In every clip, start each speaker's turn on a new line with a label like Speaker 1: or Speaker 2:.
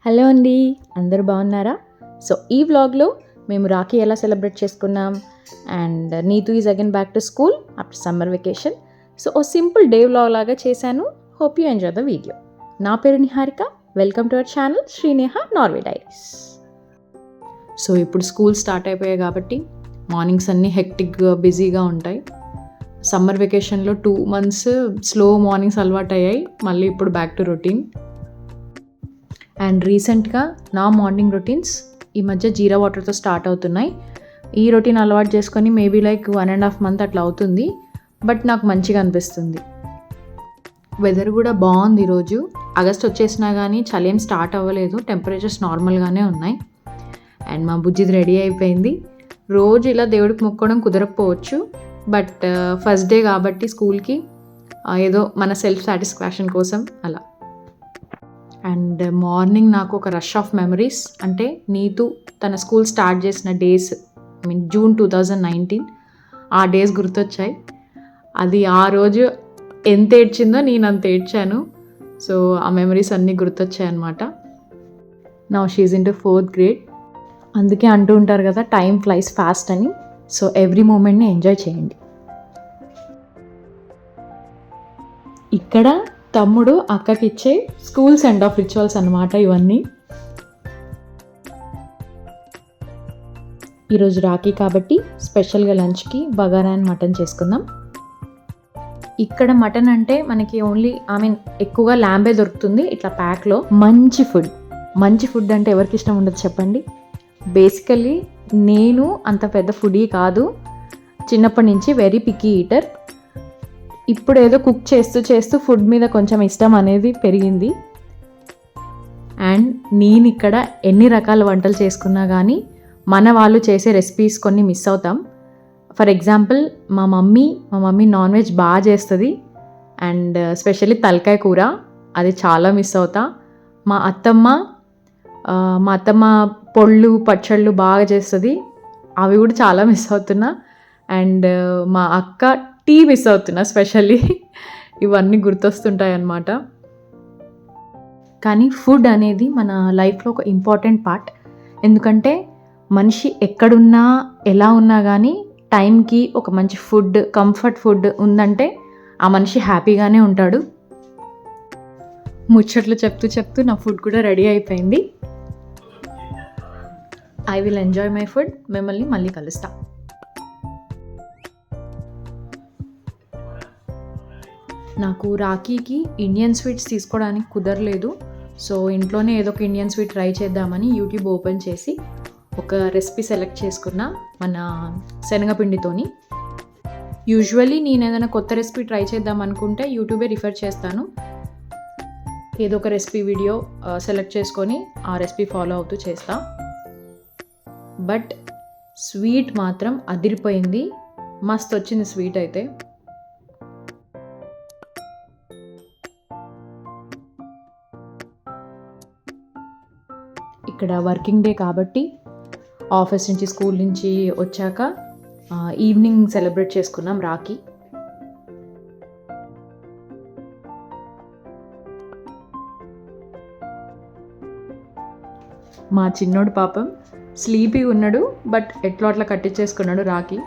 Speaker 1: Hello అండి, అందరూ బాగున్నారా? సో ఈ వ్లాగ్లో మేము రాఖీ ఎలా సెలబ్రేట్ చేసుకున్నాం and Neetu is again back to school after summer vacation. So a simple day vlog లాగా చేశాను. Hope you enjoy the video. నా పేరు Niharika. Welcome to our channel Srineha Norway diaries. So ఇప్పుడు స్కూల్ స్టార్ట్ అయిపోయాయి కాబట్టి మార్నింగ్స్ అన్నీ హెక్టిక్గా బిజీగా ఉంటాయి. సమ్మర్ వెకేషన్లో 2 months స్లో మార్నింగ్స్ అలవాటు అయ్యాయి. మళ్ళీ ఇప్పుడు బ్యాక్ టు రొటీన్. అండ్ రీసెంట్గా నా మార్నింగ్ రొటీన్స్ ఈ మధ్య జీరా వాటర్తో స్టార్ట్ అవుతున్నాయి. ఈ రొటీన్ అలవాటు చేసుకొని మేబీ లైక్ 1.5 months అట్లా అవుతుంది. బట్ నాకు మంచిగా అనిపిస్తుంది. వెదర్ కూడా బాగుంది ఈరోజు. ఆగస్ట్ వచ్చేసినా కానీ చలి ఏం స్టార్ట్ అవ్వలేదు. టెంపరేచర్స్ నార్మల్గానే ఉన్నాయి. అండ్ మా బుజ్జిది రెడీ అయిపోయింది. రోజు ఇలా దేవుడికి మొక్కడం కుదరకపోవచ్చు. బట్ ఫస్ట్ డే కాబట్టి స్కూల్కి ఏదో మన సెల్ఫ్ సాటిస్ఫాక్షన్ కోసం అలా. అండ్ మార్నింగ్ నాకు ఒక రష్ ఆఫ్ మెమరీస్. అంటే నీతు తన స్కూల్ స్టార్ట్ చేసిన డేస్, June 2019 ఆ డేస్ గుర్తొచ్చాయి. అది ఆ రోజు ఎంత ఏడ్చిందో నేను అంత ఏడ్చాను. సో ఆ మెమరీస్ అన్నీ గుర్తొచ్చాయి అన్నమాట. Now she is in to 4th grade. అందుకే అంటూ ఉంటారు కదా, టైం ఫ్లైస్ ఫాస్ట్ అని. సో ఎవ్రీ మూమెంట్ని ఎంజాయ్ చేయండి. ఇక్కడ తమ్ముడు అక్కకి ఇచ్చే స్కూల్ సెండ్ ఆఫ్ రిచువల్స్ అన్నమాట ఇవన్నీ. ఈరోజు రాఖీ కాబట్టి స్పెషల్గా లంచ్కి బగారా అండ్ మటన్ చేసుకుందాం. ఇక్కడ మటన్ అంటే మనకి ఓన్లీ ఎక్కువగా ల్యాంబే దొరుకుతుంది ఇట్లా ప్యాక్లో. మంచి ఫుడ్ అంటే ఎవరికి ఇష్టం ఉండదు చెప్పండి. బేసికల్లీ నేను అంత పెద్ద ఫుడీ కాదు. చిన్నప్పటి నుంచి వెరీ పిక్కీ ఈటర్. ఇప్పుడు ఏదో కుక్ చేస్తూ ఫుడ్ మీద కొంచెం ఇష్టం అనేది పెరిగింది. అండ్ నేను ఇక్కడ ఎన్ని రకాల వంటలు చేసుకున్నా కానీ మన వాళ్ళు చేసే రెసిపీస్ కొన్ని మిస్ అవుతాం. ఫర్ ఎగ్జాంపుల్ మా మమ్మీ నాన్ వెజ్ బాగా చేస్తుంది. అండ్ స్పెషల్లీ తలకాయ కూర, అది చాలా మిస్ అవుతా. మా అత్తమ్మ పొళ్ళు పచ్చళ్ళు బాగా చేస్తుంది, అవి కూడా చాలా మిస్ అవుతున్నా. అండ్ మా అక్క టీ మిస్ అవుతున్నా స్పెషల్లీ. ఇవన్నీ గుర్తొస్తుంటాయి అన్నమాట. కానీ ఫుడ్ అనేది మన లైఫ్లో ఒక ఇంపార్టెంట్ పార్ట్. ఎందుకంటే మనిషి ఎక్కడున్నా ఎలా ఉన్నా కానీ టైంకి ఒక మంచి ఫుడ్, కంఫర్ట్ ఫుడ్ ఉందంటే ఆ మనిషి హ్యాపీగానే ఉంటాడు. ముచ్చట్లు చెప్తూ నా ఫుడ్ కూడా రెడీ అయిపోయింది. I will enjoy my food. మిమ్మల్ని మళ్ళీ కలుస్తా. నాకు రాఖీకి ఇండియన్ స్వీట్స్ తీసుకోవడానికి కుదరలేదు. సో ఇంట్లోనే ఏదో ఒక ఇండియన్ స్వీట్ ట్రై చేద్దామని యూట్యూబ్ ఓపెన్ చేసి ఒక రెసిపీ సెలెక్ట్ చేసుకున్నా మన శనగపిండితోని. యూజువల్లీ నేను ఏదైనా కొత్త రెసిపీ ట్రై చేద్దాం అనుకుంటే యూట్యూబే రిఫర్ చేస్తాను. ఏదో ఒక రెసిపీ వీడియో సెలెక్ట్ చేసుకొని ఆ రెసిపీ ఫాలో అవుతూ చేస్తా. బట్ స్వీట్ మాత్రం అదిరిపోయింది. మస్తు వచ్చింది స్వీట్ అయితే. ఇక్కడ వర్కింగ్ డే కాబట్టి ఆఫీస్ నుంచి స్కూల్ నుంచి వచ్చాక ఈవినింగ్ సెలబ్రేట్ చేసుకున్నాం రాఖీ. మా చిన్నోడు పాపం స్లీపీ ఉన్నాడు, బట్ ఎట్లా అట్లా కట్టించేసుకున్నాడు రాఖీ.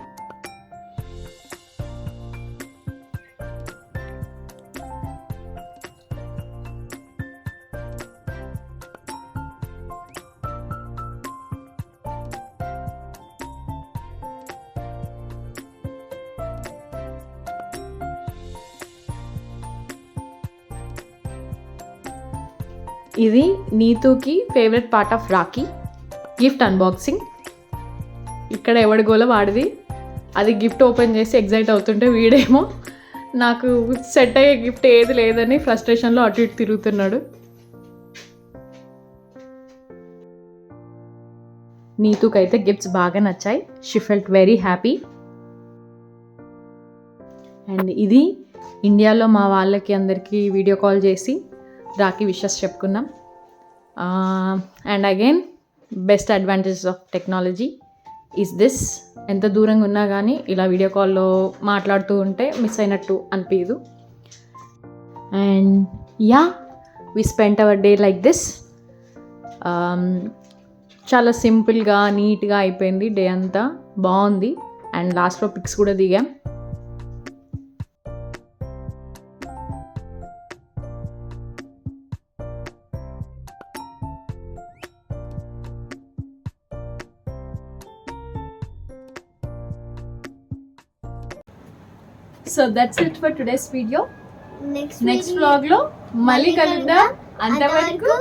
Speaker 1: ఇది నీతుకి favourite part of rakhi, gift unboxing. ఇక్కడ ఎవడి గోల వాడిది. అది గిఫ్ట్ ఓపెన్ చేసి ఎగ్జైట్ అవుతుంటే వీడేమో నాకు సెట్ అయ్యే గిఫ్ట్ ఏది లేదని ఫ్రస్ట్రేషన్లో అటు ఇటు తిరుగుతున్నాడు. నీతుకైతే గిఫ్ట్స్ బాగా నచ్చాయి. She felt very happy. And ఇది ఇండియాలో మా వాళ్ళకి అందరికీ వీడియో కాల్ చేసి రాఖీ విషెస్ చెప్పుకున్నాం. And again best advantages of technology is this. ఎంత దూరంగా ఉన్నా కానీ ఇలా వీడియో కాల్లో మాట్లాడుతూ ఉంటే మిస్ అయినట్టు అనిపించదు. And yeah, we spent our day like this. చాలా సింపుల్గా నీట్గా అయిపోయింది డే అంతా, బాగుంది. అండ్ లాస్ట్లో పిక్స్ కూడా దిగాం. So that's it for today's video. Next వ్లాగ్లో మళ్ళీ కలుద్దాం. అంతవరకు